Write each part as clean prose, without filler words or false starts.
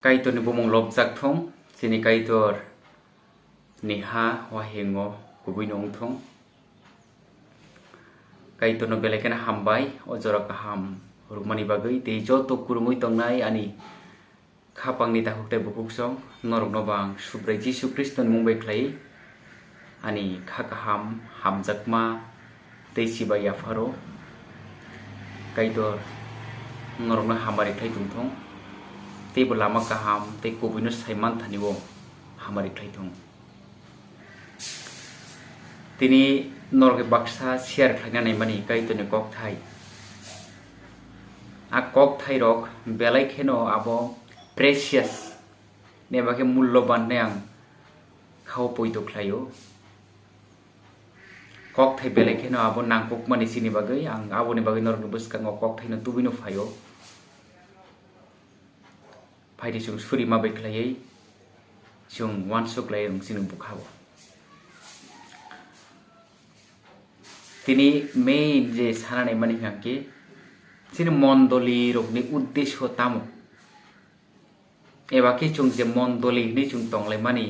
Kaitor ni bumong lobjak thong sini kaitor ni ha wahengo kubui nong thong kaitor no belekena hambai ojora kaham rumani bagai te joto kurumui tongnai ani khapang ni tahukte bukuk song norok no bang subrai Jisu Kriston mungbai khlai ani khakaham hamjakma te sibai afaro kaitor norok no hamari khlai tungthong te lama kaham te kubino saiman thaniwo hamari khlai thong tini norok baksa share khlaina nai mani kaitor ni kokthai a kokthai rok belai kheno abo precious ne bake mulloban ne ang khau poito khlaio kokthai belai kheno abo nangkukmani sini bagai ang abo ni bagai norok buskango kokthai no tubino phaio Pai di sung suri ma bai khlaiai sung wan suk lai rung sinu bukhabo tini main je sananai mani hangke sini mondoli rok ni uddesho tamo eba ke chung je mondoli ni chung tonglai mani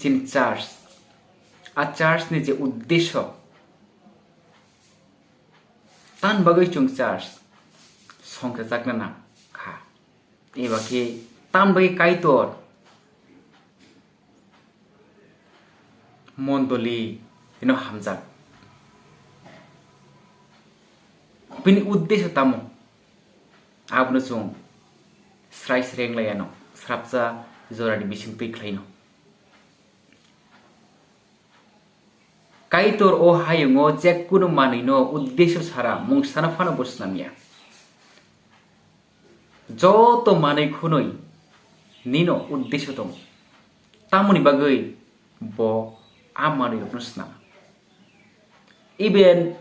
chin church a church ni je uddesho tan bagai chung church songke jakna na eba ke tambai kaitor mondoli ino hamjak bini uddesho tamo abno chung srai sreng layano srapja jorani bising tui khlaino kaitor o hayungo jekkuno manino uddesho sara mungsana phano bosnamia joto manai khunoi nino uddesho dong tamoni bagai bo amani prasna even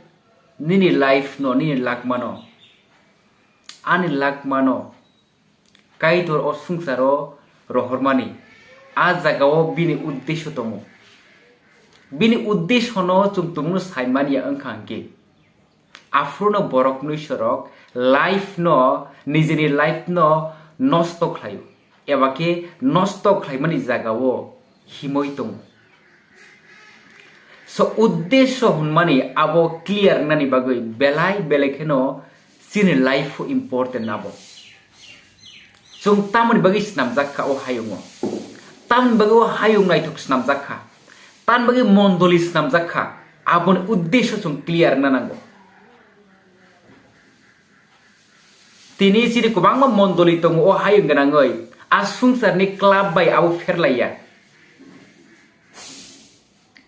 nini life no nini lakmano ani lakmano kaitor o sungsaro rohormani a jagao bini uddesho dong bini uddesho no chungtungno saimania angkhangke afrono borok nui sorok life no nijini life no nosto khlaio eba ke nosto khlaimani jagao himoi tong so uddesho hunmani abo clear nani bagai belai belekeno sini life important nabo chung tamoni bagai snamjakha o hayungo tam bagai o hayung nai thuk snamjakha tan bagai mondoli snamjakha abon uddesho chung clear nanango tini sini kubang mondoli tong o hayung ganangoi asungsar ni club bai abo ferlaya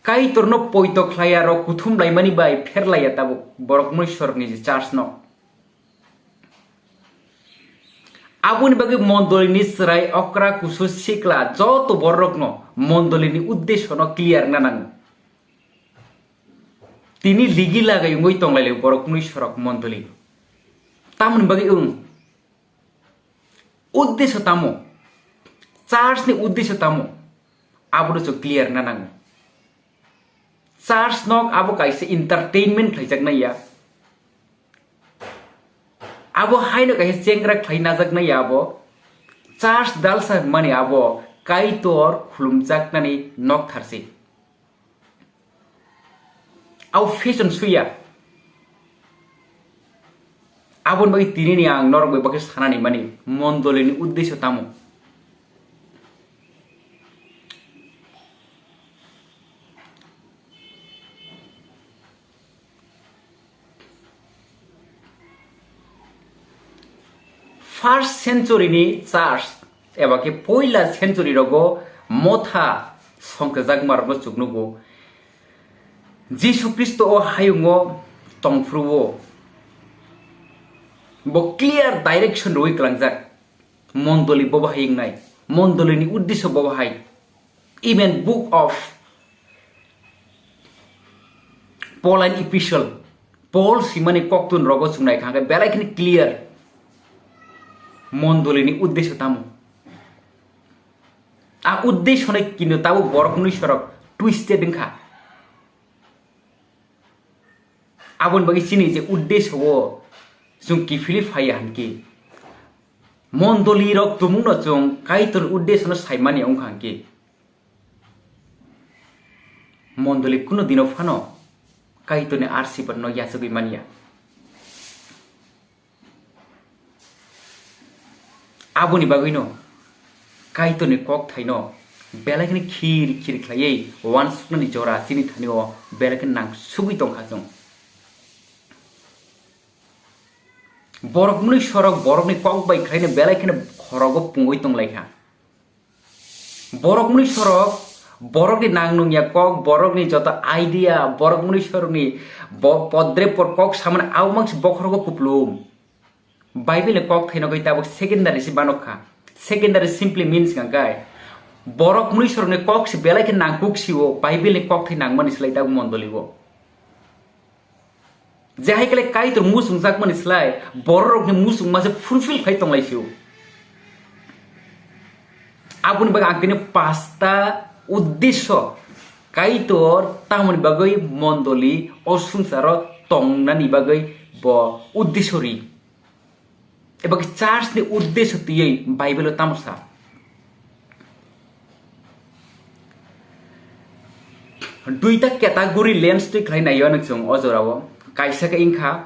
kai torno poito khlaya ro kuthum lai mani bai ferlaya tabo borok muishor ni church no abun bagi mondoli ni srai okra kusu sikla joto borok no mondoli ni uddesho no clear nanang tini ligi lagai ngoi tong lai borok muishorok mondoli tamun bagi uddesho tamo church ni uddesho tamo abro so clear nanang church nok abo kaise entertainment khaijak na ya abo haino kaise chengra khaina jak na ya abo church dalsa mani abo kaitor khulumjak nani nok tharsi au fashion suya abon bagi tini ni ang norok bai bagi sanani mani mondoli ni uddesho tamo first century ni church eba ke poila century rogo motha songkajak margo chuknugo Jisu Kristo o hayungo tongfruwo bo clear direction roi klangjak mondoli boba hingnai mondoli ni uddesho boba hai even book of Pauline epistle Paul simani koktun rogo sungnai khangkai belai kini clear mondoli ni uddesho tamo a uddesho nai kinu tabo borok nui sorok twisted dingkha abon bagi sini je uddesho wo sung kifili phaya hanki Mondoli rok tumung no chong kaitor uddesho no saimani ongkhangki. Mondoli kuno dino phano kaitor ni arsibat no yasugui mania. Aboni bagui no kaitor ni kok thai no belakini khir khlaiye wan sukna ni jora sini thani o belakin nang sugui tongkha chong. Borok muni sorok borok ni kok bai khlaine belakini khorogo pungoi tonglaikha. Borok muni sorok borok ni nang nungya kok borok ni joto idea borok muni sorok ni podre por kok saman awmangs bokhrogo kuplum. Bible kok thaino goi tabok secondary si banokha. Secondary simply means gangkai borok muni sorok ni kok si belakini nangkuk siwo Bible kok thai nangmani slai tabok mondoliwo. Jahai kale kaitor musung jakmani slai borok ni musung mase fulfill khai tonglaisiu. Abuni bag angkini pasta uddesho kaitor tamoni bagoi mondoli osungsaro tongnani bagoi bo uddeshori. Ebag church ni uddesho tiyei Bible tamsa. Duita category lens tui khlaina yon chung ojorawo. Kaisa ka ingkha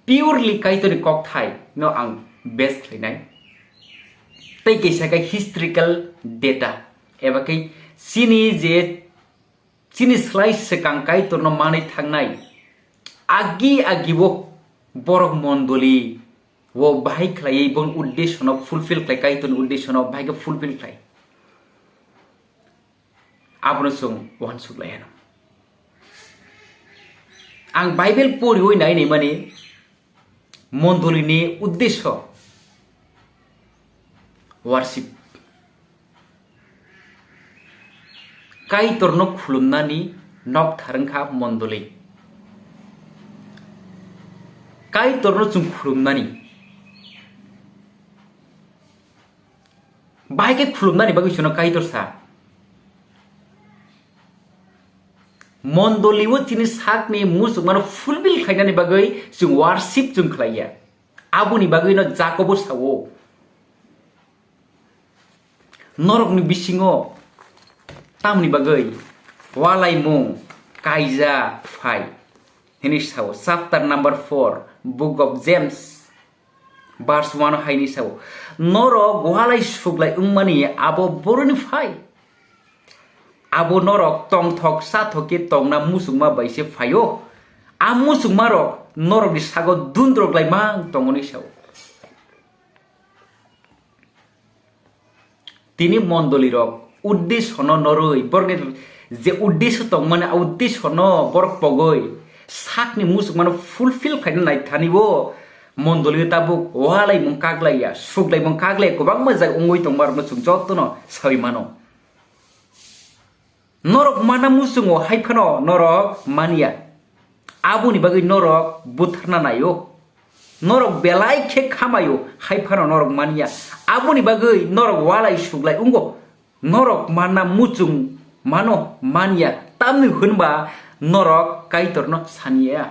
purely kaitor kok thai no ang best khlainai. Tei kaisa ka historical data eba kai sini slai sekang kaitor no manai thangnai agi wo borok mondoli wo bahai khlai bon uddesho no fulfill khlai kaitor uddesho no bahai ka fulfill khlai. Abno sung wan suklaiano. Ang Bible puri hoi nai nei mani mondoli ni uddesho worship kaitor no khulumnani nok tharangkha mondoli kaitor no chung khulumnani bai ke khulumnani bagu chuno kaitor sa mondoli wo chini sakni musuk mano fulfill khainani bagai chung worship chung khlaiya abuni bagai no jakobo sawo norok ni bisingo tamni bagai walai mung kaijakthai hini sawo chapter number 4 book of James verse 1 haini sawo norok walai suglai ungmani abo boroni phai. Abo norok tong thok sa thoke tongna musungma baise phayo a musungma rok norok ni sago dundrok lai mang tongoni saw. Tini mondoli rok uddesho no noroi borni je uddesho tongmane uddesho no borok pogoi sakni musungma no fulfill khaina nai thanibo mondoli tabuk walai mung kaglaiya suglai mung kaglai kobang majak ungoi tongmar no chung jotto no sawi mano. Norok mana musungo haipano norok mania abuni bagai norok butharna nayo norok belai khe khamayo haipano norok mania abuni bagai norok walai suglai ungo norok mana muchung mano mania tamni hunba norok kaitorno sania.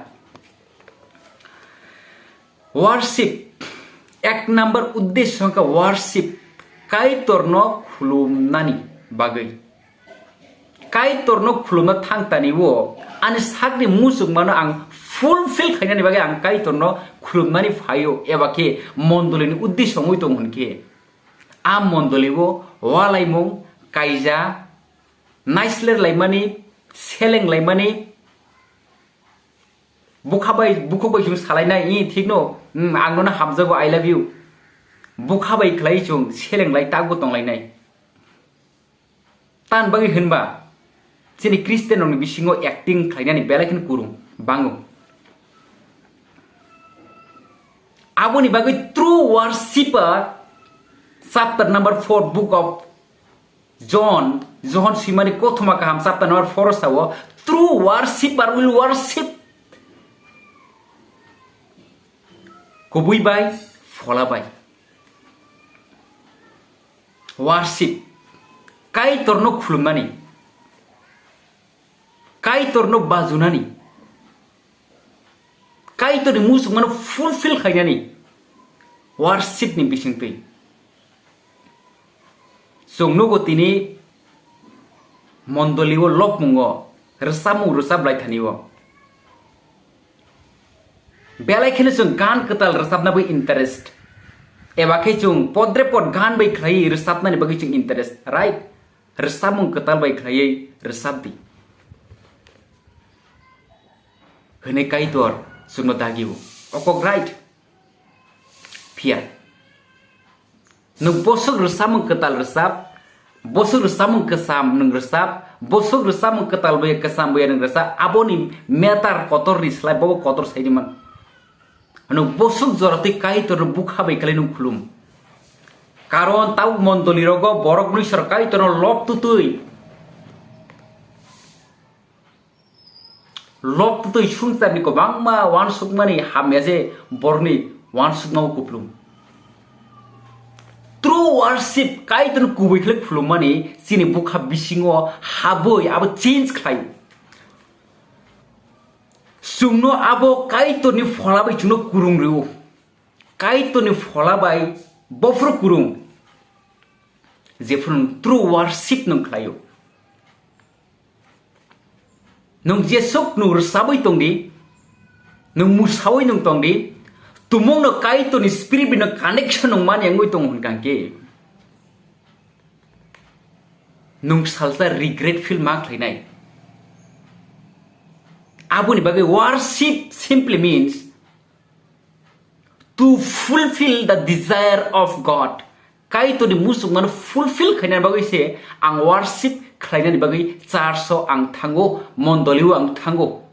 Worship ek number uddesho ka worship kaitorno khulumnani bagai kaitor no khulumna thangtani wo ani sakni musuk mano ang fulfill khainani bagai ang kaitor no khulumnani phayo eba ke mondoli ni uddesho ngoi tong hunke a mondoli wo walai mung kaija naisler laimani seleng laimani bukhabai chung salainai I thik no angno na hamjago I love you bukhabai khlai chung seleng lai tagbo tonglainai tan bagai hinba Sini Kristen orang bisingo acting kalian belakin kurung bangun. Abu ni bagai true worshipper chapter number 4 book of John simani kothoma kaham chapter number 4 sawo true worshipper will worship kubui bai fola bai worship kai torno khulumani kaitor no bajunani kaitor ni musuk mano fulfill khainani worship ni bisingtui sungno go tini mondoliwo lokmungo resamu resablai thaniwo belai khene chung gan ketal resapna bai interest eba ke chung podre pod gan bai khlai resapna ni bagi chung interest right resamung ketal bai khlai resapdi hene kaitor sungno dagiwo okok right pia nung bosok resamung ketal resap bosok resamung kesam nung resap bosok resamung ketal bai kesam bai nung resap aboni metar kotor rislai bawa kotor saidiman nung bosok jorati kaitor bukha bai kali nung khulum karon tau mondoli rogo borok nui sarkai tono lop tutui sungsa ni ko bangma wan sukmani hamese borni wan sukma kuplum true worship kaiton kubai khlek phulumani sini bukha bisingo haboi abo change khlai sungno abo kaitoni pholabai chuno kurung riu kaitoni pholabai bofru kurung jefrun true worship nung khlayo nung jesok nung sabai tongdi nung musawai nung tongdi tumong no kaitoni spirit bin connection nung man yangoi tong hun kangke nung salsa regret feel mak khlainai abuni bagai worship simply means to fulfill the desire of God. Kaito di musuk man fulfill kainan bagai se ang worship kainan bagai charso ang thango mondoliu ang thango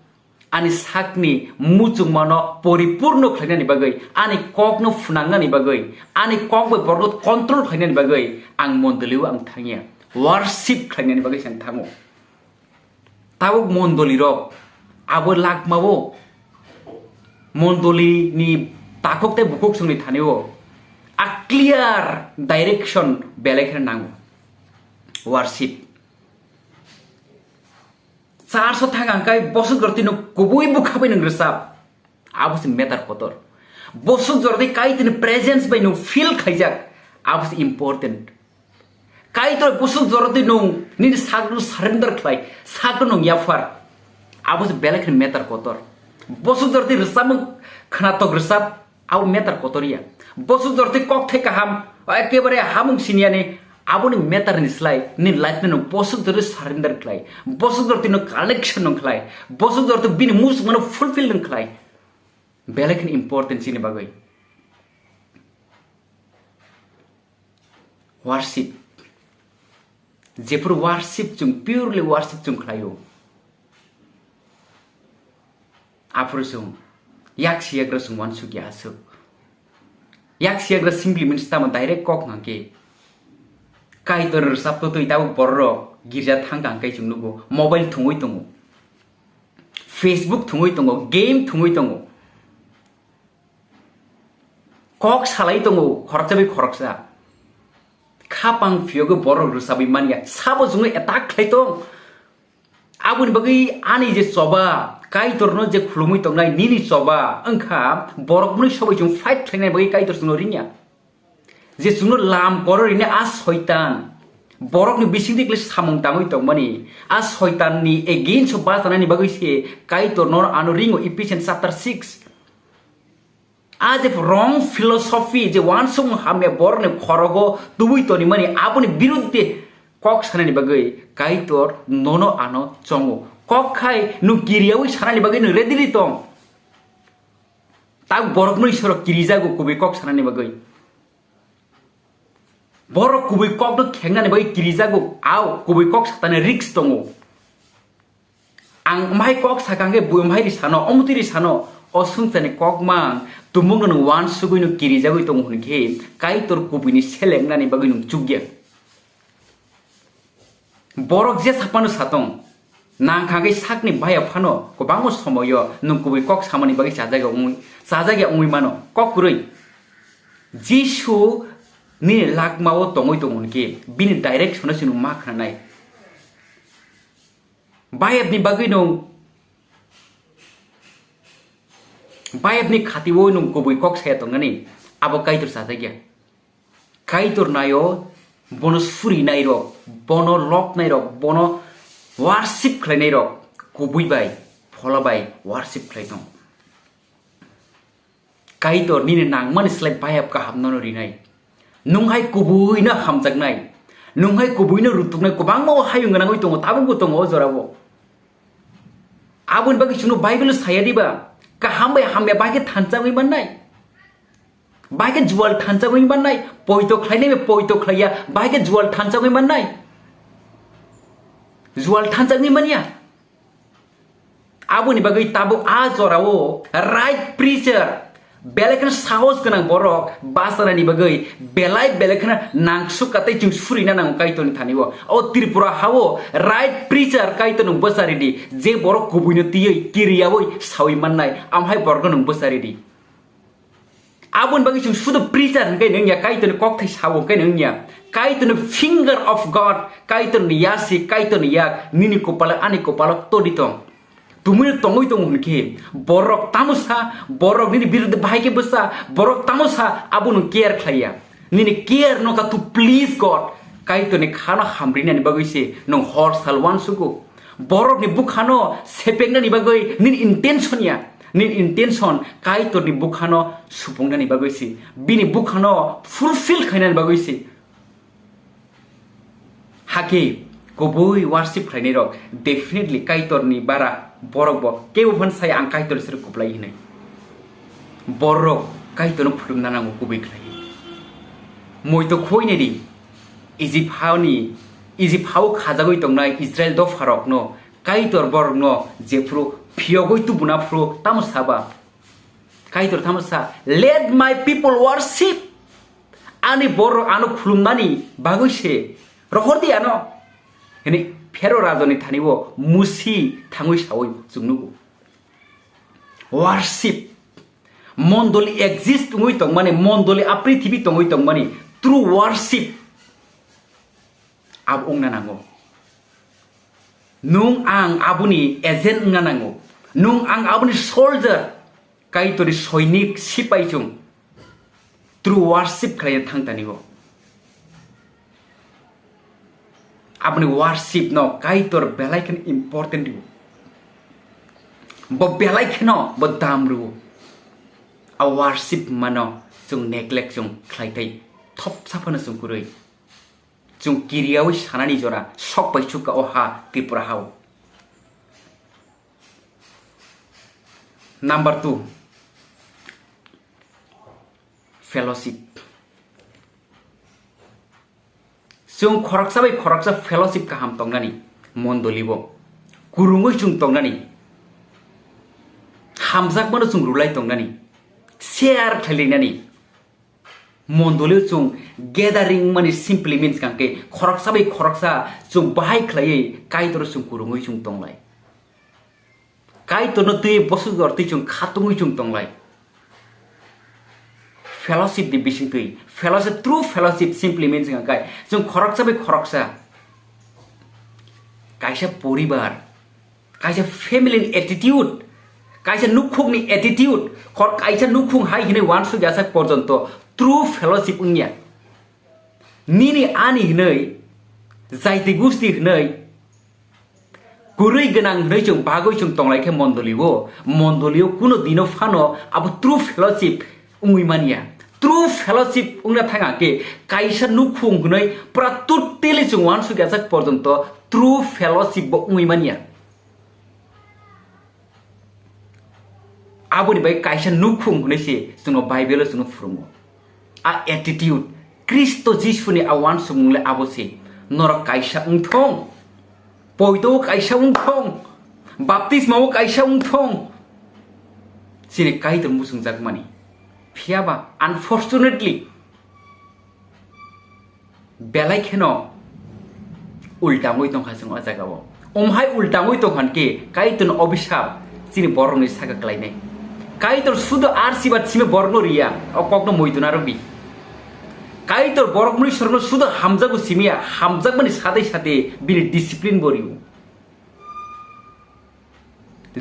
ani sakni musuk mano poripurno kainan bagai ani kokno funanga ni bagai ani kok bai borot control kainan bagai ang mondoliu ang thangia worship kainan bagai sang thango tawuk mondoliro abo lakmawo mondoli ni takokte bukok sungni thaniwo a clear direction belekhe nango worship charso thangangkai bosuk gortino kubui bukhabai nung resap abo sin metar kotor bosuk jordi kaitin presence bai nung feel khaijak abo important kaito bosuk jordi nung ni sagru surrender khlai sagru nung yafar abus belekhin metar kotor bosuk dorti resam khanatok resap abu metar kotoria bosuk dorti kok thai kaham ekebare hamung siniane abuni metar nislai ni light no bosuk dorti surrender khlai bosuk dorti no connection no khlai bosuk dorti bin mus mano fulfill no khlai belekhin important sini bagai worship jepur worship chung purely worship chung khlayo Afrosung, yak siagra sungwan sugi asuk. Yak siagra simply means tama direct kok ngake. Kaitor sabto to itabu borro girja thangkang kai chungnugo mobile thungoi tongo. Facebook thungoi tongo, game thungoi tongo. Kok salai tongo, khorchabi khoroksa. Khapang fiogo borro rusabi mania sabo jungo attack khai tong. Abun bagi ani je soba kaitor no je khulumui tongnai nini soba angkha borok muni sobai jung fight thainai bagi kaitor sungno rinya je sungno lam koror ine a shaitan borok ni bising dikle samung tangoi tongmani a shaitan ni against soba tanani bagi se kaitor no anu ringo Ephesians chapter 6 as if wrong philosophy je wansung hamne borok ni khorogo tubui toni mani abuni biruddhe kok sanani bagai kaitor nono ano chongo kok khai nu kiriawi sanani bagai nu ready tong tak borok nu isoro kirijago kubi kok sanani bagai borok kubi kok do khengani bagai kirijago aw kubi kok satane risk tongo ang mai kok sakange buimhai ri sano omutiri sano osungtane kok mang tumung nu wan sugui nu kirijago tong hunke kaitor kubini selengnani bagai nu chugya borok je sapanu satong nang khagai sakni bhaya phano ko bango somoyo nungkubi kok samani bagi sajaga umui mano kok kurui jisu ni lakmao tongoi tongunke bini direction sinu makhna nai bayab ni bagi no bayab ni khatiwo nungkubi kok saya tongani abo kaitor sajagya kaitor nayo bono suri nai rok bono lok nai rok bono worship khlainai rok kubui bai phola bai worship khlaitong kaitor nini nangmani slai bayap ka hamnano rinai nunghai kubui na hamjaknai nunghai kubui na rutuknai kubangma hayung ganangoi tongo tabungbo tongo jorabo abun bagi chunu bible sayadiba ka hambai hambe bagi thanjagoi mannai bagi jual thanjagoi mannai poito khlainai be poito khlaiya bagi jual thanjagoi mannai jual thanjagni mania abuni bagi tabu a jorao right preacher belekna sahos ganang borok basarani bagai belai belekna nangsu katai jung surina nang kaitoni thaniwo o tripura hawo right preacher kaitonu bosaridi je borok kubuino tiyei kiriyawoi sawi mannai amhai borgonung bosaridi abun bagi jung sudu preacher ngai nangya kaitoni kokthai sawo kai nangya kaitoni finger of god kaitoni yasi kaitoni yak nini kopala ani kopala toditong Tumuni tongoi tongoi ke borok tamusa borok nini birud bahai besa borok tamusa abunu care khlaiya nini care no ka to please god kai to ni khana hamrina ni bagoi nong hor salwan suku borok ni bukhano sepengna ni bagoi nin intention ya nin intention kai to ni bukhano supungna ni bagoi bini bukhano fulfill khaina ni bagoi hake koboi worship khlaini rok definitely kai to ni bara borok bo keu phan sai ang kai tol sir kuplai hinai borok kai to no phulumna nango kubai khlai moi to khoi ne di Egypt hau khajagoi tongnai Israel do farok no kai tor borok no jefru phiogoi tu buna fru tamusaba kai tor tamusa let my people worship ani borok anu khulumnani bagoi se rohordi ano ini Phero rajoni thaniwo musi thangoi sawoi jungnugo worship mondoli exist ngoi tongmani mondoli a prithibi tongoi tongmani through worship ab ongna nango nung ang abuni agent nga nango nung ang abuni soldier kai tori soinik sipai chung through worship khlai thangtanigo अपने worship no kaitor belaikan important ru bo belaikan no bo damru a worship mano chung neglect chung khlaitai thop sapana chung kuroi chung kiriyawi sanani jora sok bai chuka oha tripura hau number 2 fellowship Chung khoraksa fellowship kaham tongnani mondolibo kurungoi chung tongnani hamjak mano chung rulai tongnani share khalinani mondolio chung gathering mani simply means kanke khoraksa chung bahai khlai kaitor chung kurungoi chung tonglai kaitor no tui bosu gorti chung khatungoi chung tonglai fellowship di bising tui fellowship true fellowship simply means kai jong khoroksa kaisa poribar kaisa family attitude kaisa nukhung ni attitude khor kaisa nukhung hai hine wan su jasa porjonto true fellowship ungya nini ani hnei jaiti gusti hnei kurui ganang hnei jong bagoi jong tonglai khe mondolio kuno dino phano abo true fellowship ungui mania true fellowship ungna thanga ke kaisa nukhung gnai pra totally jungwan su gasak porjonto true fellowship bo ungui mania aboni bai kaisa nukhung gnai se jungno bible jungno frumo a attitude Kristo Jisuni awan sumungle abose nor kaisa ungthong poito kaisa ungthong baptismo kaisa ungthong sini kaitor musungjak mani Fiaba, unfortunately, belai keno ultangoi tong khasung ajagao. Omhai ultangoi tong khan ke kaiton obishap sini borong ni saga klaine. Kaitor sudo arsibat sime borno ria o kokno moituna robi. Kaitor borok muni sorno sudo hamjago simia hamjak mani sate bini discipline boriu.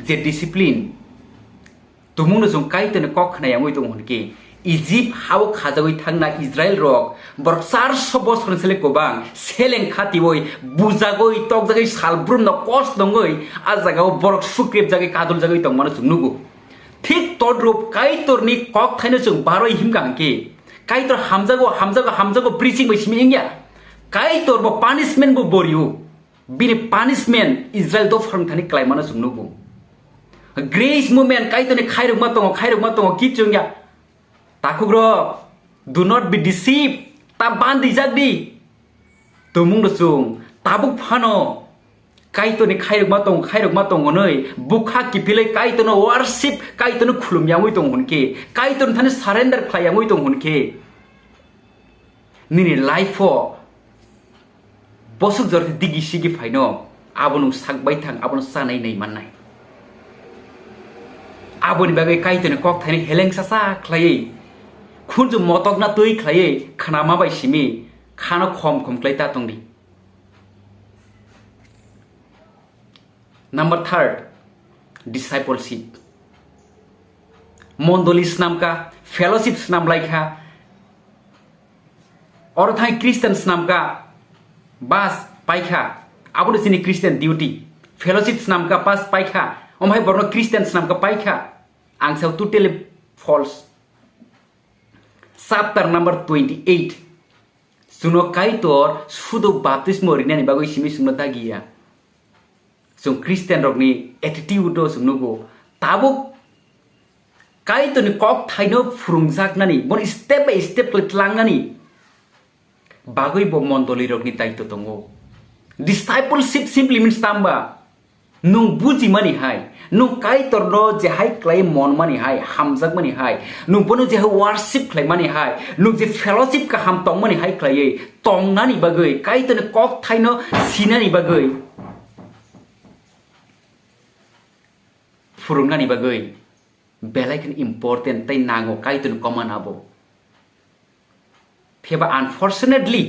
Je discipline Tumuno jong kaiton kok khna yangoi tong honke Egypt how khajagoi thangna Israel rok bor 400 bosor sele kobang seleng khatioi bujagoi tokjagoi salbrum no kos dongoi ajagao borok sukrep jagai kadul jagai tongmano chungnugo thik todrup kaitorni kok thaino chung baroi himgangke kaitor hamjago preaching bai simingya kaitor bo punishment bo boriu bini punishment Israel do farm thani klaimana chungnugo grace movement kaitorni khairok matongo kichungya takugro do not be deceived ta bandi jagdi tumung do chung tabuk phano kaitoni khairok matongo nei bukha kipilai kaitono worship kaitono khulumyangoi tong hunke kaiton thane surrender khlaiyangoi tong hunke nini life for bosuk jorti digi sigi phaino abonu sakbai thang abonu sanai nei mannai aboni bagai kaitoni kok thani heleng sasa khlai khunju motok na tui khlai khana ma bai simi khana khom khlai ta tongdi. Number 3, discipleship. Mondolis नाम का fellowships नाम लाइखा और Thai Christians नाम का बास पाइखा अब तो सिनी Christian duty fellowships नाम का पास पाइखा ओमहाय बरनो Christians नाम का पाइखा आंसाव totally false. Chapter number 28 सुनो काइतोर सुदो baptismo रिनानि बागै सिमी सुनो दागिया sung Christian rok ni attitude do sung nugo tabuk kai to ni kok thaino frungjak nani bon step by step litlang nani bagoi bo mondoli rok ni taito tongo. Discipleship simply means tamba nung buji mani hai nung kai tor no je hai klai mon mani hai hamjak mani hai nung bono je worship klai mani hai nung je fellowship ka ham tong mani hai klai tong nani bagoi kai to ni kok thaino sinani bagoi furungani bagai belaikan important tai nango kaitun common abo theba unfortunately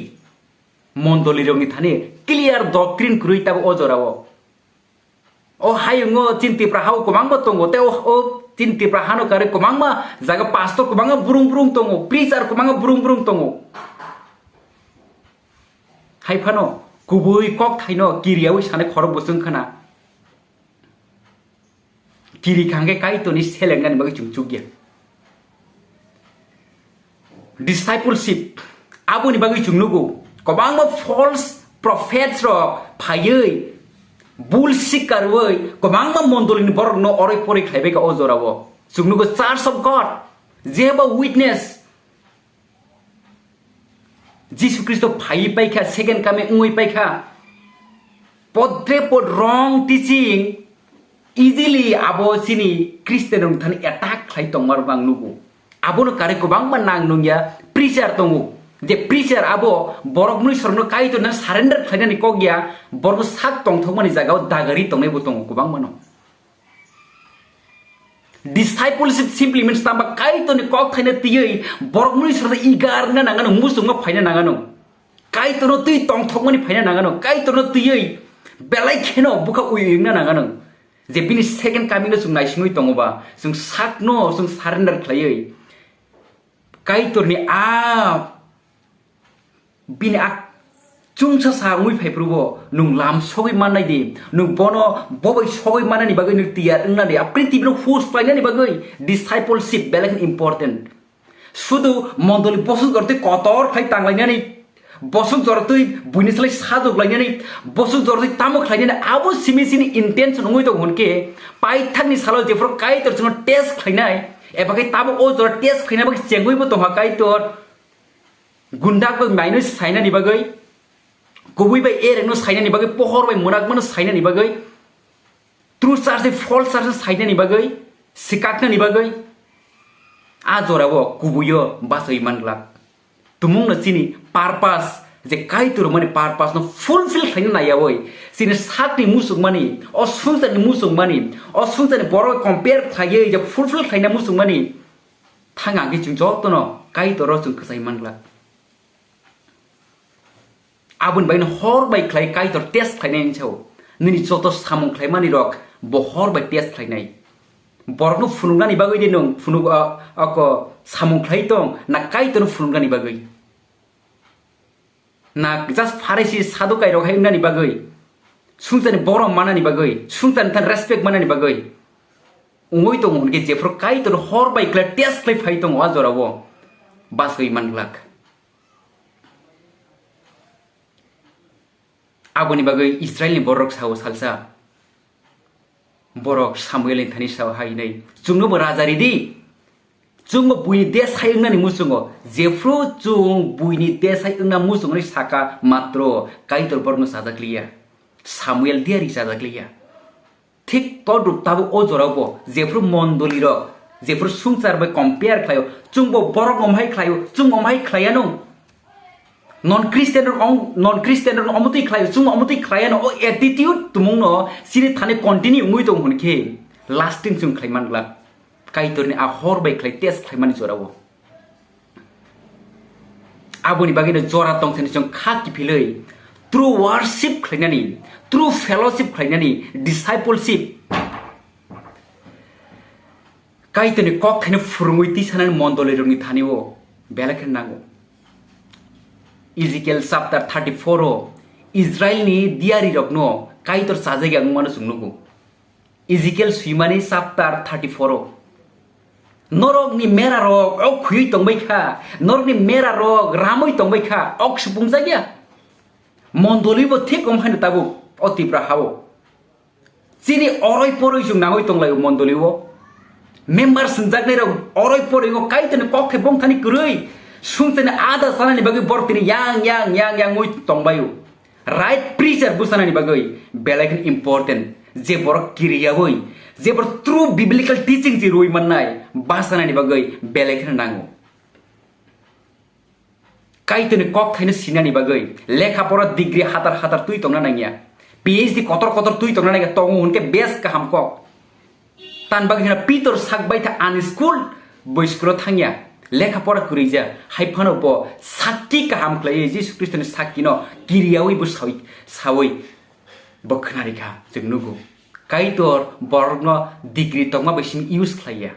mondoli rongi thane clear doctrine krui tab ojorawo o hayungo cinti prahau komangba tongo te o cinti prahano kare komangma jaga pastor komanga burung tongo preacher komanga burung tongo haifano kubui kok thaino kiriawi sane khorok busung khana kiri kangge kaito ni selengan bagi cungcugya. Discipleship abu ni bagi cungnugo kobangma false prophets ro phayei bullshit karwei kobangma mondoli ni borok no oroi pori khlaibe ka ojorawo cungnugo church of God jeba witness Jesus Christ phai paikha second coming ungoi paikha podre pod wrong teaching easily abo sini Christian rong thani attack khlai tongmar bang nugo abono kare ko bang manang nungya preacher tongu je preacher abo borok mui sorno kai to na surrender khlai ni kogya borok sak tong thongmani jagao dagari tongai bo tongu ko bang mano. Discipleship simply means tamba kai to ni kok khaina tiyei borok mui sorno igar na nangano musungma phaina nangano kai to no tui tong thongmani phaina nangano kai to no tiyei belai kheno buka uing na nangano je bini second coming no sung nai singoi tongoba sung sakno sung surrender khlaiei kai torni a bini a chungsa sa ngui phaiprubo nung lam sogoi manai di nung bono bobai sogoi manani bagai nu tiar ngna di apriti bino force paina ni bagai discipleship belak important sudu mondoli bosu gorte kotor khai tanglainani bosuk jortui buinislai sajok lainani bosuk jortui tamok khlainani abo simisini intention ngoi to honke paithakni salo jefro kai tor chuno test khlainai ebakai tabo o jor test khlaina bak chengoi bo toha kai tor gundak bak minus saina ni bagai gobui bai erengno saina ni bagai pohor bai munak mano saina ni bagai true charge false charge saina ni bagai sikakna ni bagai a jorabo kubuyo basoi manglak tumung na sini purpose je kai tur mani purpose no fulfill khaina na yawoi sini sakni musuk mani o sunsa ni musuk mani o sunsa ni boro compare khaye je fulfill khaina musuk mani thanga gi chung jot no kai to ro chung khasai mangla abun bain hor bai khlai kai to test khaina chau nini joto samung khlai mani rok bo hor bai test khlainai borok no funungani bagoi de nong funug ako samung khlai tong na kai to no funungani bagoi na just pharesi sadukai rok haimnani bagoi sungtani borok manani bagoi sungtani tan respect manani bagoi ungoi tong unke jefro kai to hor bai kla test klai phai tong wa jorawo basoi manglak aboni bagai Israelni borok sawo salsa borok Samuel thani saw hai nei chungno bo rajari di chungmo buini des hai nani musungo jefro chung buini des hai na musung ni saka matro kaitor borno sajakliya Samuel diari sajakliya ঠিক তদুপ তাবো ও জরাবো জেফ্রু মন্ডলি র জেফ্রু সুংসার by compare খায়ো চুংবো বড় গমহাই খায়ো চুং অমহাই খায়ানো নন Cristian অমতই খায়ো চুং অমতই খায়ানো ও attitude তুমুং ন সিরি থানে continue মুই দং হুনকে lasting চুং খাইমানলা কাইতরনি a Har by খাই test খাইমানি জরাবো আবনি বাগিনো জরা তংসনি চং খা কিফিलै through worship khlainani through fellowship khlainani discipleship kaitoni kok khaine furungui ti sanan mondoli rongni thaniwo belakhen nango Ezekiel chapter 34 o Israel ni diari rokno kaitor sajagi angmano sungnugo Ezekiel suimani chapter 34 o norok ni mera rok ok khui tongbai kha norok ni mera rok ramoi tongbai kha ok supungjagia মন্দলিবো ঠিক অমহাইনো তাবো অতিপ্রা হাবো চিনি অরই পরই Jung নাঙই তংলাইও মন্দলিবো member সিনজাগনে রং অরই পরইও কাইতনে কখে বংথানি গরৈ সুংতেনে আদা সানানি বাগৈ বরতিনি yang moi tongbayo রাইট প্রিচার বুসানানি বাগৈ বেলাইন ইম্পর্টেন্ট যে বড় কিরিয়াবই যে বড় ট্রু বিবলিক্যাল টিচিং যে রই মাননাই বাসানানি বাগৈ বেলাইন নাঙো kaitoni kok thaino sinani bagai lekha pora degree hatar tui tongna nangia PhD kotor tui tongna nangia tongu hunke best kaham kok tan bagina pitor sakbai tha an school boiskro thangya lekha pora kurija haifano bo sakki kaham khlai Jesus Christoni sakki no kiriyawi bo sawoi bokhnari kha jingnugo kaitor borno degree tongma besin use khlaiya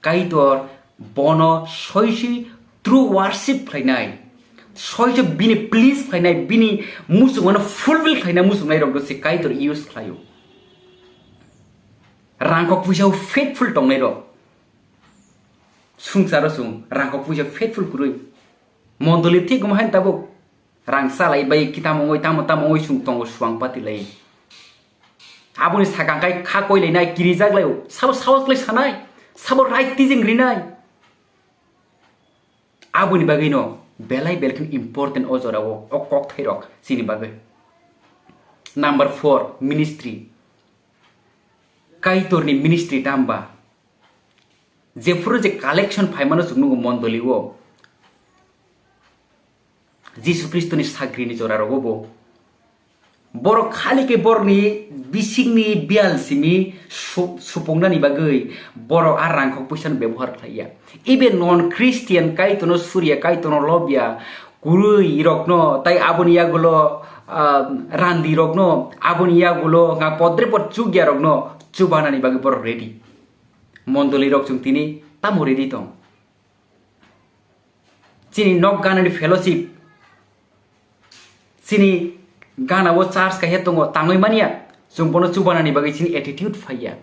kaitor bono soisi true worship khlainai soijo bini please khlainai bini musungano fulfill khlainai musungnai rok se kaitor use khlaio rangkok puisau faithful tongnai ro sungsaro sung rangkok puisau faithful kurui mondoli thik gomhain tabo rang salai bai kitamongoi tamongoi sung tongo suang pati lai aboni sakangkai khakoi leinai kirijak laio sabo klai sanai sabo right teaching rinai aboni bagino belai belkin important ojorawo o kok thairok sini bagai number 4 ministry kaitorni ministry tamba jefuru je collection phaimano sugnu mondoliwo Jesus Christoni sagrini joraro bo boro khali ke borni bisingni bial simi supongnani bagai boro arang kok puisan ব্যবহার khlaiya even non Christian kaitono surya kaitono lobya kurui rokno tai abonia gulo randi rokno abonia gulo nga podre pod chugya rokno chubanani bagai boro ready mondoli rok chung tini tamo ready tong chini nok ganani fellowship chini gana wo charge ka hetongo tangoi mania chung bono chubanani bagai chini attitude phaiya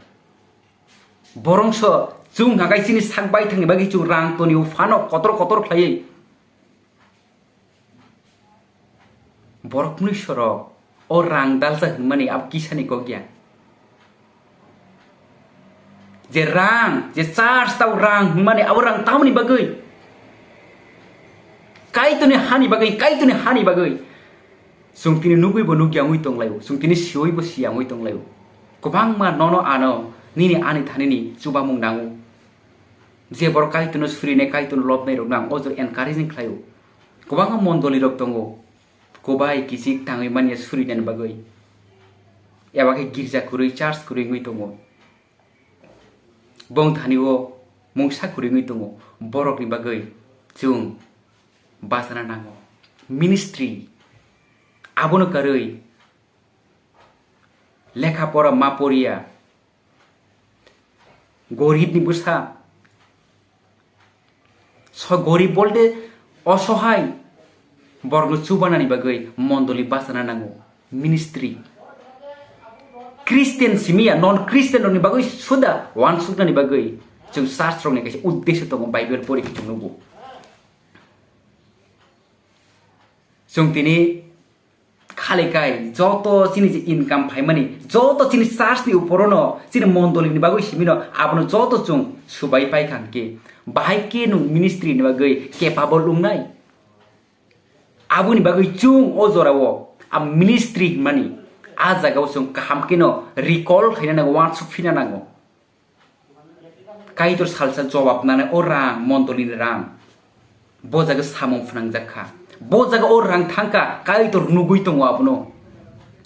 borongso chung hagai chini sakbai thangni bagai chung rang toni ufano kotor khlaiei borokni sorok o rang dalsa hmani ab kisani kogya je rang je charge tau rang hmani ab rang tamni bagai kaitoni hani bagai sungtini nugui bo nugya ngui tonglayo sungtini sioi bo sia ngui tonglayo kobang ma nono ano nini ani thanini chubamung nangu je bor kaitono sfrine kaitono lobnai rok nang ojor encouraging khlayo kobang mondoli rok tongo kobai kisik tangai mania sfrine bagai yabake girja kurui church kurui ngui tongo bong thaniwo mungsa kurui ngui tongo borok ni bagai chung basana nango ministry abono karoi lekha pora ma poria गरिबनि Busa गरिब बोलते असहाय बरनो चुबानानि बागै मन्दलि बासाना नांगौ ministry Christian सिमिया none क्रिस्टियाननि बागै सुदा वान सुदानि बागै जों शास्त्रनि खायसे उद्देश्य दङ बाइबेल परिखिथि नुगौ जों दिनै खालिकाय जत चिनि इनकाम फाइमानि जत चिनि चार्जनि उपरनो चिनि मन्दलिनि बागै सिमिनो आबनो जत जों सुबाय पाइखानके बाहायके नु मिनिस्ट्रिनि बागै केपाबल लुंनाय आबुनि बागै जों अजरावो आ मिनिस्ट्रि मानि आ जागाव जों काहामकेनो रिकल खायना नांगौ वानसुक फिना नांगौ काइदर सालसा जवाब नाने ओ रां मन्दलिनि रां बजागा सामं फुनांजाखा बजागा ओ रां थांका काइदर नुगुइ दङ आबनो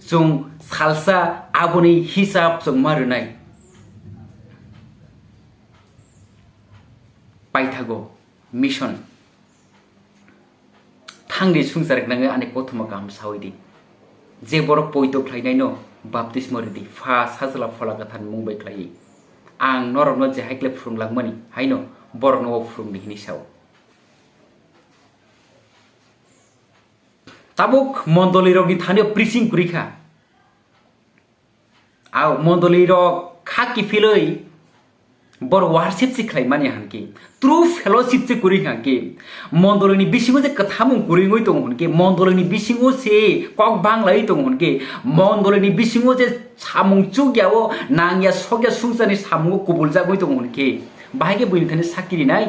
जों सालसा आबुनि हिसाब जों मारनाय पाइथागो मिशन थांनि संसार नाङो आने कथमा गाहाम सावैदि जे बर' पयतो ख्लायनायनो बाप्तिस्म रिदि फास हाजला फलागाथान मुंबाय ख्लायै आं नरनो जे हाइक्ले फुरुंलांमानि हायनो बरनो फुरुंनि हिनिसाव ताबुक मन्दलि रगनि थानो प्रिसिं कुरिखा आव मन्दलि रग खाकि फिलै बर वारशिप से ख्लायमानि हानके ट्रु फेलोशिप से कुरि हानके मन्दलनि बिसिङो जे कथामुं कुरिङै दङ हनके मन्दलनि बिसिङो से कक बांलाय दङ हनके मन्दलनि बिसिङो जे सामुं चुग्यावो नांया सग्या सुंसानि सामुं कुबुल जागै दङ हनके बाहायके बयनिखायनो साकिरि नाय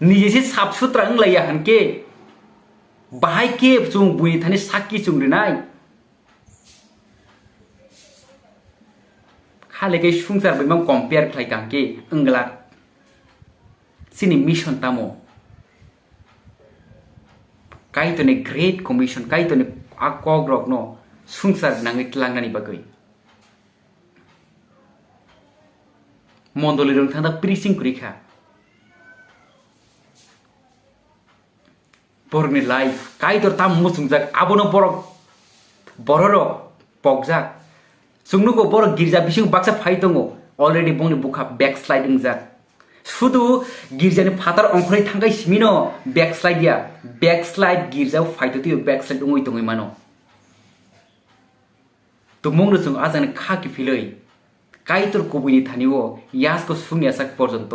निजेसे साबसुत्रा अंलाया हनके बाहायके जों बयनिखायनो साकि चुंग्रिनाय हालेके संसार बैमां कम्पेयर ख्लायगांके अंगला सिनि मिशन तामो काइतने ग्रेट कमिशन काइतने आकग्रग नो संसार नाङै लांनानि बागै मन्दलि रं थांदा प्रिसिं कुरिखा बरनि लाइफ काइतर ताम मुसुंजाक आबनो बररो पगजाक जोंनुगो बर गिर्जा बिसिं बाक्सा फाइ दङ अलरेडी बंनि बुखा बेकस्लाइडिं जा शुदु गिर्जानि फातार अंखरै थांगाय सिमिनो बेकस्लाइडिया बेकस्लाइड गिर्जाव फाइदति बेकस्लाइड दङै दङै मानो तो मंगनो जों आजान खाकि फिलै काइतर कुबुनि थानिओ यासको सुनियासाक पर्यन्त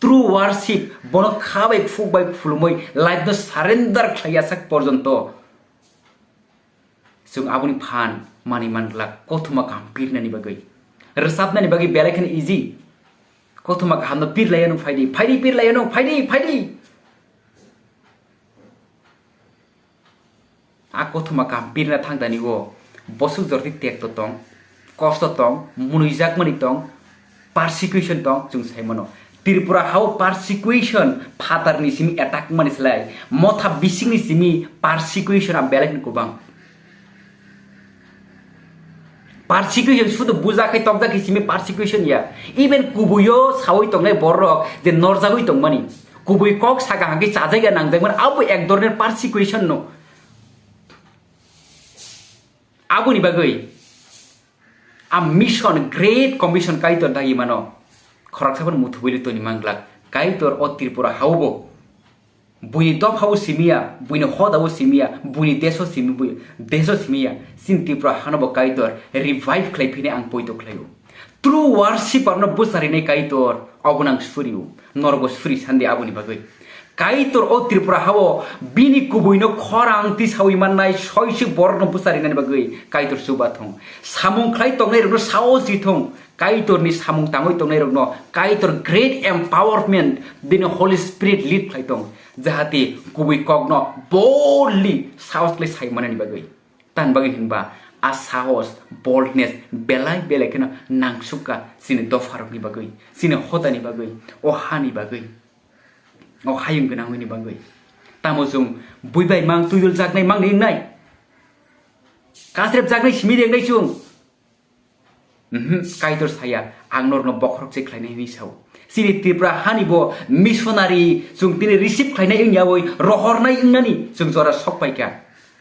ट्रु वारशिप बनो खाबाय फुबाय फुलुमै लाइफ नो सारेन्डार ख्लायासाक पर्यन्त जों आबुनि फान मानि मानग्ला कथमा गाहाम पिरनानि बागै रोसाबनानि बागै बेलायखान इजि कथमा गाहाम पिरलायानो फाइदि फाइदि पिरलायानो फाइदि फाइदि आ कथमा गाहाम पिरना थांदानिओ बसु जरति टेक्ट दं कष्ट दं मुनिजाकमनि दं पार्सिक्यूशन दं जों साइमनो त्रिपुरा हाउ पार्सिक्यूशन फातारनि सिमी अटैक मानिसलाय मथा बिसिंनि सिमी पार्सिक्यूशना बेलायखान गोबां पार्सिक्यूशन शुद्ध बुजाखै तगजाखै सिमी पार्सिक्यूशन या इवन कुबुयो सावै तंगनाय बररक जे नरजागै तंगमानि कुबुय कक सागा हांगे चाजायगा नांजायमोन आबो एक धरনের पार्सिक्यूशन नो आबुनि बागै आ मिशन ग्रेट कमिशन काइतर दागि मानो खराकसाबन मुथुबैले तनि मांगला काइतर अ त्रिपुरा हावबो बुनि दफाव सिमिया बुनि हदाव सिमिया बुनि देशो सिमिया सिन त्रिपुरा हानबो काइतर रिवाइव ख्लायफिने आं पयतो ख्लायो ट्रु वारशिप आरनो बुसारिनाय काइतर अबनां सुरिउ नरगो सुरि सान्दे आबुनि बागै काइतर अ त्रिपुरा हावो बिनि कुबुइनो खरांति सावि माननाय सयसि बरनो बुसारिनाय बागै काइतर सुबाथं सामुं ख्लाय तंनाय रनो सावसि थं काइतरनि सामुं ताङै तंनाय रनो काइतर ग्रेट एम्पावरमेन्ट बिनो होली स्पिरिट लीड ख्लायतं जाहाथे कुबुइ कगनो बोल्डली साहसले सायमानानि बागै तान बागै हिनबा आ साहस बोल्डनेस बेलाय बेलायखनो नांसुका सिने दफारनि बागै सिने हदानि बागै अ हानि बागै अ हायं गोनांनि बागै तामोजों बुइबाय मां तुयुल जागनाय मां नेंनाय कास्रेब जागनाय सिमि देंनाय सुं काइतर साया आंनरनो बखरकसे ख्लायनायनि साव सिनि त्रिपुरा हानिबो मिशनारि जों दिनै रिसिभ ख्लायनाय इंयावै रहरनाय इंनानि जों जरा सकपायका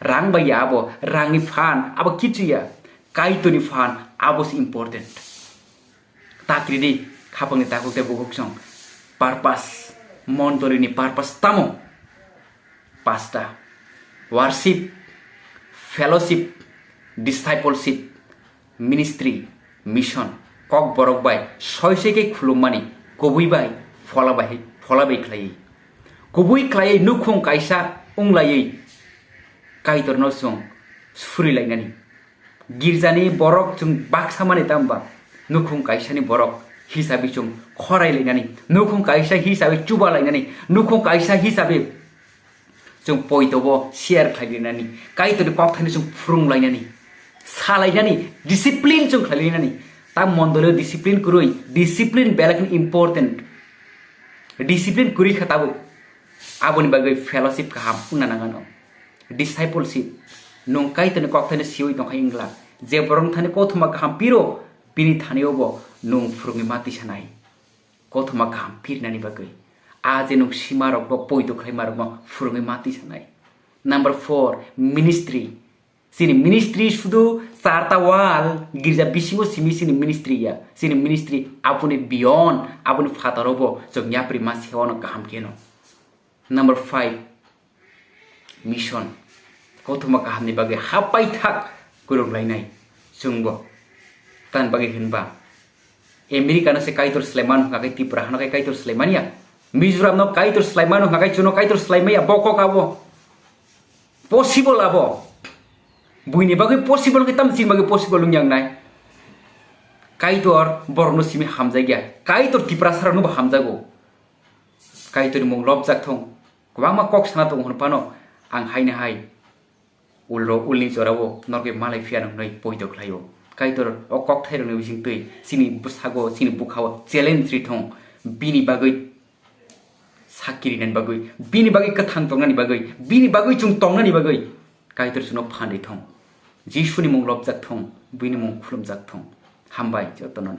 रां बाया आबो रांनि फान आबो किचुया काइतोनि फान आबोस important takridi khapangni takukte bugukchong purpose montorini purpose tamo pasta worship fellowship discipleship ministry mission kok borok bai soiseke khulumani kobui bai folabai khlai kobui khlai nukhung kaisa unglai kaitor no song suri lainani girjani borok chung baksamani tamba nukhung kaisani borok hisabi chung khorai lainani nukhung kaisa hisabi chuba lainani nukhung kaisa hisabi chung poitobo share khlainani kaitor kokthani chung phurung lainani salainani discipline chung khlainani ta mondole discipline kurui discipline belakin important discipline kuri khatabu aboni bagai fellowship kaham unanangano discipleship nung kaitor kokthani siwi tongkhai ingla je borong thani kothuma kaham piro bini thaniobo nung phurungi mati sanai kothuma kaham pirnani bagai aje nung simarok bo poito khlaimarok bo phurungi mati sanai. Number 4 ministry sini ministry sudu sarta wal girja bisingo sini ministry ya sini ministry apuni beyond apuni fatarobo jog nyapri masihona kaham keno. Number 5 mission kothuma kaham ni bagai hapai thak kurung lainai sungbo tan bagai hinba Amerika no se kaitor Sleman ngakai tipra no kaitor Slemania Mizoram no kaitor Sleman ngakai chuno kaitor Slemania boko kabo possible abo buini bagai possible kitam sin bagai possible yang nai kaitor borno simi hamjagya kaitor tipra sarano ba hamjago kaitor mong lobjak thong kwangma kok sana tong honpano ang haine hai ulro ulni jorabo norge malai fianong noi poito khlayo kaitor o kok thairong ni bising tui sini busago sini bukhawa challenge ri thong bini bagai sakiri nan bagai bini bagai kathang tongnani bagai bini bagai chung tongnani bagai kaitor suno phandai thong jisuni mong lobjak thong bini mong khulumjak thong hambai jotonon